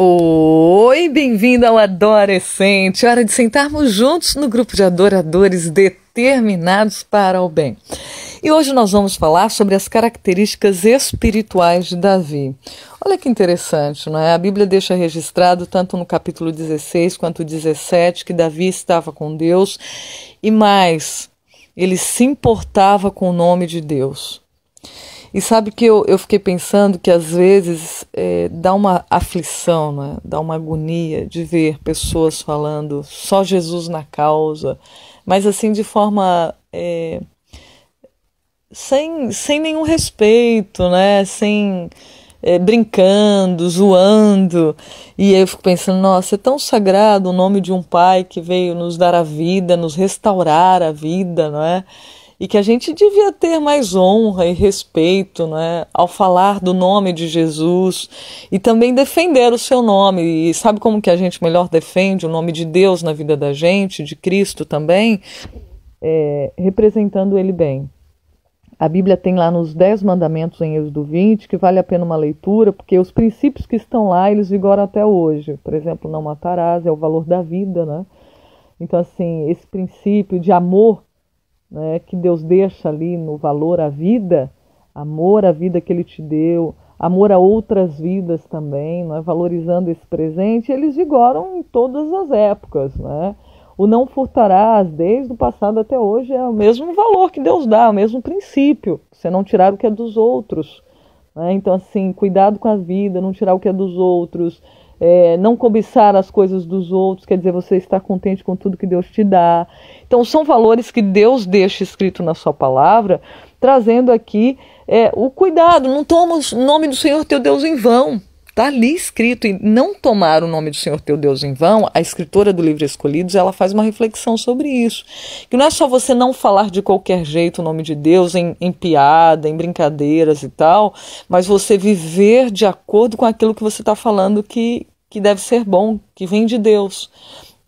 Oi, bem-vindo ao Adorescente. Hora de sentarmos juntos no grupo de adoradores determinados para o bem. E hoje nós vamos falar sobre as características espirituais de Davi. Olha que interessante, não é? A Bíblia deixa registrado tanto no capítulo 16 quanto 17 que Davi estava com Deus e mais, ele se importava com o nome de Deus. E sabe que eu fiquei pensando que às vezes dá uma aflição, né? Dá uma agonia de ver pessoas falando só Jesus na causa, mas assim de forma sem nenhum respeito, né? Brincando, zoando. E aí eu fico pensando, nossa, é tão sagrado o nome de um pai que veio nos dar a vida, nos restaurar a vida, não é? E que a gente devia ter mais honra e respeito, né, ao falar do nome de Jesus e também defender o seu nome. E sabe como que a gente melhor defende o nome de Deus na vida da gente, de Cristo também? Representando ele bem. A Bíblia tem lá nos 10 mandamentos em Êxodo 20, que vale a pena uma leitura, porque os princípios que estão lá, eles vigoram até hoje. Por exemplo, não matarás, é o valor da vida, né? Então, assim, esse princípio de amor, né, que Deus deixa ali no valor à vida, amor à vida que Ele te deu, amor a outras vidas também, né, valorizando esse presente, eles vigoram em todas as épocas, né? O não furtarás, desde o passado até hoje, é o mesmo valor que Deus dá, o mesmo princípio, você não tirar o que é dos outros, né? Então, assim, cuidado com a vida, não tirar o que é dos outros, não cobiçar as coisas dos outros, quer dizer, você estar contente com tudo que Deus te dá. Então são valores que Deus deixa escrito na sua palavra, trazendo aqui o cuidado, não toma o nome do Senhor teu Deus em vão. Está ali escrito, e não tomar o nome do Senhor teu Deus em vão, a escritora do livro Escolhidos, ela faz uma reflexão sobre isso. Que não é só você não falar de qualquer jeito o nome de Deus, em piada, em brincadeiras e tal, mas você viver de acordo com aquilo que você está falando que deve ser bom, que vem de Deus.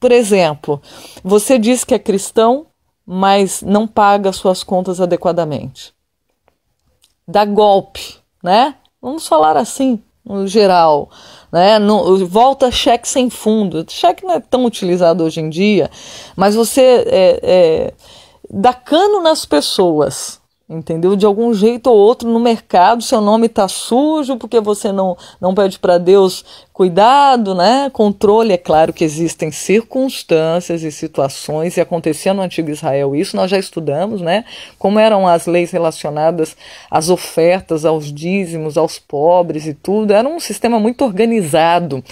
Por exemplo, você diz que é cristão, mas não paga suas contas adequadamente. Dá golpe, né? Vamos falar assim, no geral, né? Volta cheque sem fundo. Cheque não é tão utilizado hoje em dia, mas você dá cano nas pessoas, entendeu? De algum jeito ou outro no mercado, seu nome está sujo porque você não pede para Deus cuidado, né? Controle. É claro que existem circunstâncias e situações, e acontecia no Antigo Israel isso, nós já estudamos, né? Como eram as leis relacionadas às ofertas, aos dízimos, aos pobres e tudo, era um sistema muito organizado.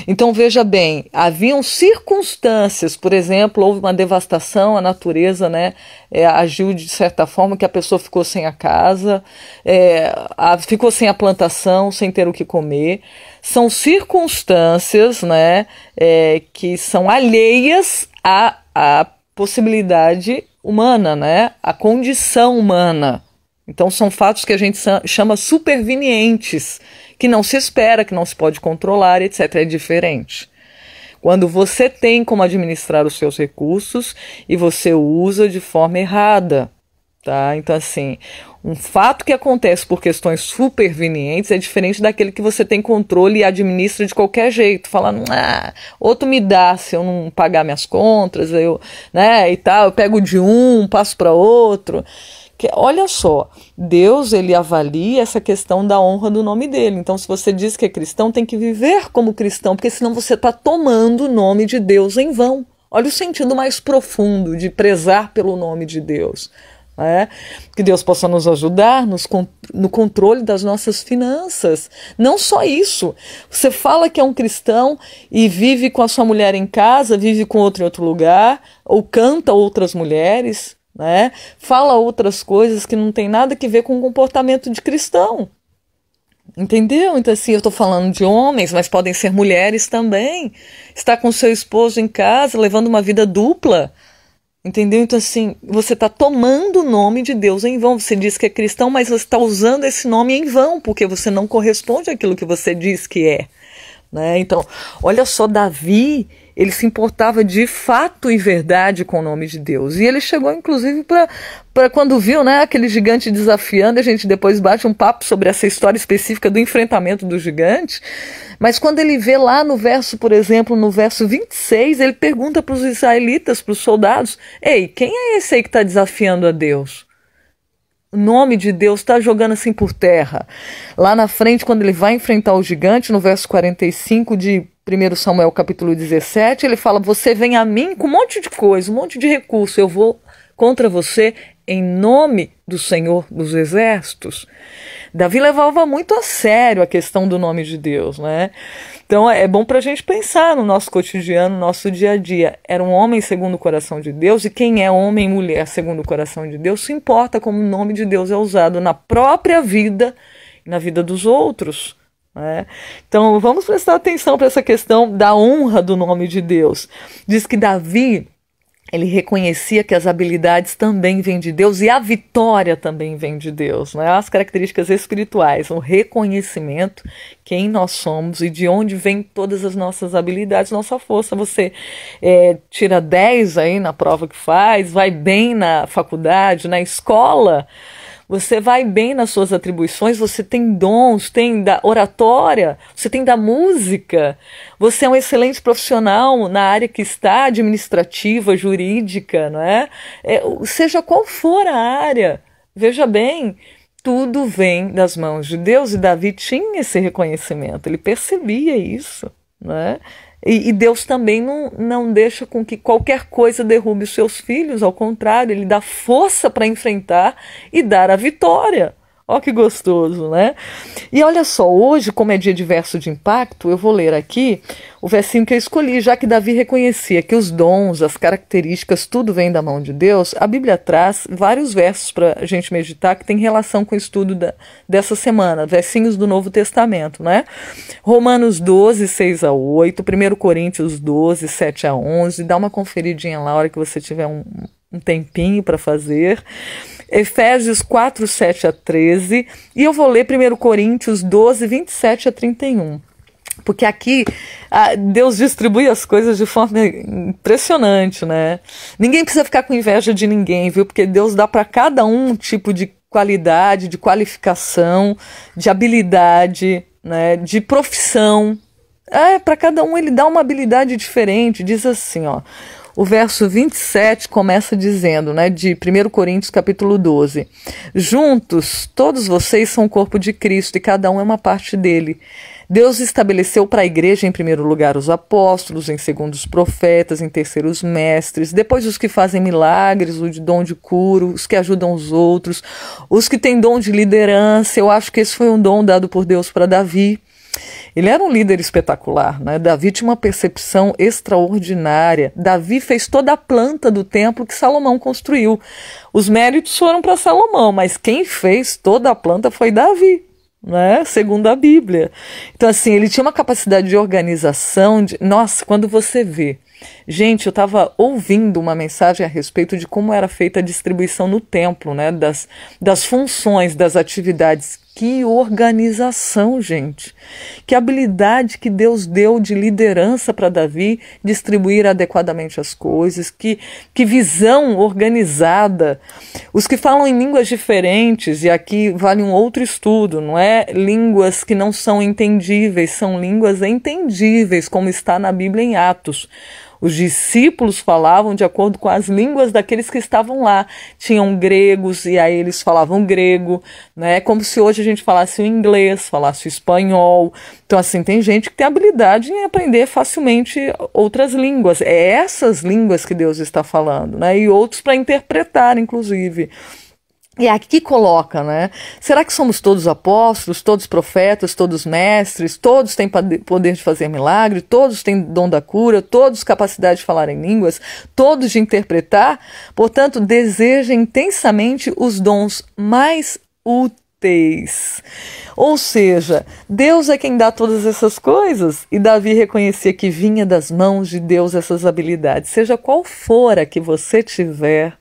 Então veja bem, haviam circunstâncias, por exemplo, houve uma devastação, a natureza, né, agiu de certa forma que a pessoa ficou sem a casa, ficou sem a plantação, sem ter o que comer. São circunstâncias, né, que são alheias à possibilidade humana, né, à condição humana. Então são fatos que a gente chama supervenientes, que não se espera, que não se pode controlar, etc. É diferente. Quando você tem como administrar os seus recursos e você usa de forma errada. Tá? Então, assim, um fato que acontece por questões supervenientes é diferente daquele que você tem controle e administra de qualquer jeito, falando, outro me dá se eu não pagar minhas contas, né, e tal, eu pego de um, passo para outro. Olha só, Deus, ele avalia essa questão da honra do nome dele. Então, se você diz que é cristão, tem que viver como cristão, porque senão você está tomando o nome de Deus em vão. Olha o sentido mais profundo de prezar pelo nome de Deus. Que Deus possa nos ajudar no controle das nossas finanças. Não só isso, você fala que é um cristão e vive com a sua mulher em casa, vive com outro em outro lugar, ou canta outras mulheres, né? Fala outras coisas que não tem nada a ver com o comportamento de cristão. Entendeu? Então, assim, eu estou falando de homens, mas podem ser mulheres também. Está com seu esposo em casa, levando uma vida dupla. Entendeu? Então, assim, você está tomando o nome de Deus em vão. Você diz que é cristão, mas você está usando esse nome em vão, porque você não corresponde àquilo que você diz que é. Né? Então, olha só, Davi, Ele se importava de fato e verdade com o nome de Deus. E ele chegou, inclusive, para quando viu, né, aquele gigante desafiando, a gente depois bate um papo sobre essa história específica do enfrentamento do gigante. Mas quando ele vê lá no verso, por exemplo, no verso 26, ele pergunta para os israelitas, para os soldados: ei, quem é esse aí que está desafiando a Deus? O nome de Deus está jogando assim por terra. Lá na frente, quando ele vai enfrentar o gigante, no verso 45 de 1 Samuel capítulo 17, ele fala: você vem a mim com um monte de coisa, um monte de recurso, eu vou contra você em nome do Senhor dos Exércitos. Davi levava muito a sério a questão do nome de Deus, né? Então é bom para a gente pensar no nosso cotidiano, no nosso dia a dia. Era um homem segundo o coração de Deus, e quem é homem e mulher segundo o coração de Deus se importa como o nome de Deus é usado na própria vida e na vida dos outros, né? Então vamos prestar atenção para essa questão da honra do nome de Deus. Diz que Davi, ele reconhecia que as habilidades também vêm de Deus e a vitória também vem de Deus, né? As características espirituais, o reconhecimento, quem nós somos e de onde vêm todas as nossas habilidades, nossa força. Você tira 10 aí na prova que faz, vai bem na faculdade, na escola, você vai bem nas suas atribuições, você tem dons, tem da oratória, você tem da música, você é um excelente profissional na área que está, administrativa, jurídica, não é? Seja qual for a área, veja bem, tudo vem das mãos de Deus, e Davi tinha esse reconhecimento, ele percebia isso, não é? E Deus também não deixa com que qualquer coisa derrube os seus filhos, ao contrário, ele dá força para enfrentar e dar a vitória. Ó que gostoso, né? E olha só, hoje, como é dia de verso de impacto, eu vou ler aqui o versinho que eu escolhi, já que Davi reconhecia que os dons, as características, tudo vem da mão de Deus. A Bíblia traz vários versos para a gente meditar que tem relação com o estudo dessa semana, versinhos do Novo Testamento, né? Romanos 12, 6 a 8, 1 Coríntios 12, 7 a 11, dá uma conferidinha lá na hora que você tiver um tempinho para fazer. Efésios 4, 7 a 13, e eu vou ler 1 Coríntios 12, 27 a 31. Porque aqui Deus distribui as coisas de forma impressionante, né? Ninguém precisa ficar com inveja de ninguém, viu? Porque Deus dá para cada um tipo de qualidade, de qualificação, de habilidade, né? De profissão. Para cada um ele dá uma habilidade diferente. Diz assim, ó. O verso 27 começa dizendo, né, de 1 Coríntios capítulo 12, juntos todos vocês são o corpo de Cristo e cada um é uma parte dele. Deus estabeleceu para a igreja em primeiro lugar os apóstolos, em segundo os profetas, em terceiro os mestres, depois os que fazem milagres, o de dom de cura, os que ajudam os outros, os que têm dom de liderança. Eu acho que esse foi um dom dado por Deus para Davi. Ele era um líder espetacular, né? Davi tinha uma percepção extraordinária. Davi fez toda a planta do templo que Salomão construiu. Os méritos foram para Salomão, mas quem fez toda a planta foi Davi, né? Segundo a Bíblia. Então, assim, ele tinha uma capacidade de organização. Nossa, quando você vê. Gente, eu estava ouvindo uma mensagem a respeito de como era feita a distribuição no templo, né? Das funções, das atividades. Que organização, gente. Que habilidade que Deus deu de liderança para Davi, distribuir adequadamente as coisas. Que visão organizada. Os que falam em línguas diferentes, e aqui vale um outro estudo, não é? Línguas que não são entendíveis, são línguas entendíveis, como está na Bíblia em Atos. Os discípulos falavam de acordo com as línguas daqueles que estavam lá. Tinham gregos e aí eles falavam grego, né? Como se hoje a gente falasse o inglês, falasse o espanhol. Então, assim, tem gente que tem habilidade em aprender facilmente outras línguas. É essas línguas que Deus está falando, né? E outros para interpretar, inclusive. E aqui coloca, né? Será que somos todos apóstolos, todos profetas, todos mestres, todos têm poder de fazer milagre, todos têm dom da cura, todos capacidade de falar em línguas, todos de interpretar? Portanto, deseja intensamente os dons mais úteis. Ou seja, Deus é quem dá todas essas coisas, e Davi reconhecia que vinha das mãos de Deus essas habilidades. Seja qual for a que você tiver,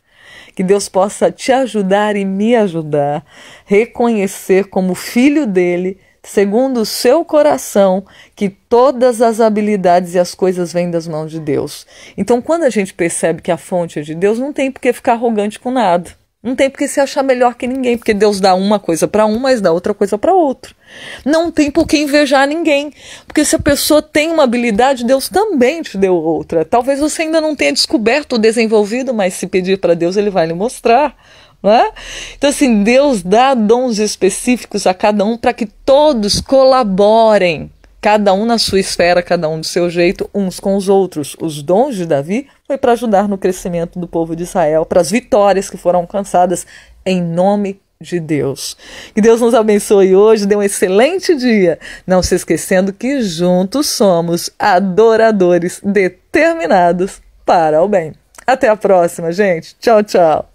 que Deus possa te ajudar e me ajudar, reconhecer como filho dele segundo o seu coração, que todas as habilidades e as coisas vêm das mãos de Deus. Então, quando a gente percebe que a fonte é de Deus, não tem por que ficar arrogante com nada. Não tem por que se achar melhor que ninguém, porque Deus dá uma coisa para um, mas dá outra coisa para outro. Não tem por que invejar ninguém, porque se a pessoa tem uma habilidade, Deus também te deu outra. Talvez você ainda não tenha descoberto ou desenvolvido, mas se pedir para Deus, Ele vai lhe mostrar. Não é? Então, assim, Deus dá dons específicos a cada um para que todos colaborem, cada um na sua esfera, cada um do seu jeito, uns com os outros. Os dons de Davi foi para ajudar no crescimento do povo de Israel, para as vitórias que foram alcançadas em nome de Deus. Que Deus nos abençoe hoje, dê um excelente dia. Não se esquecendo que juntos somos adoradores determinados para o bem. Até a próxima, gente. Tchau, tchau.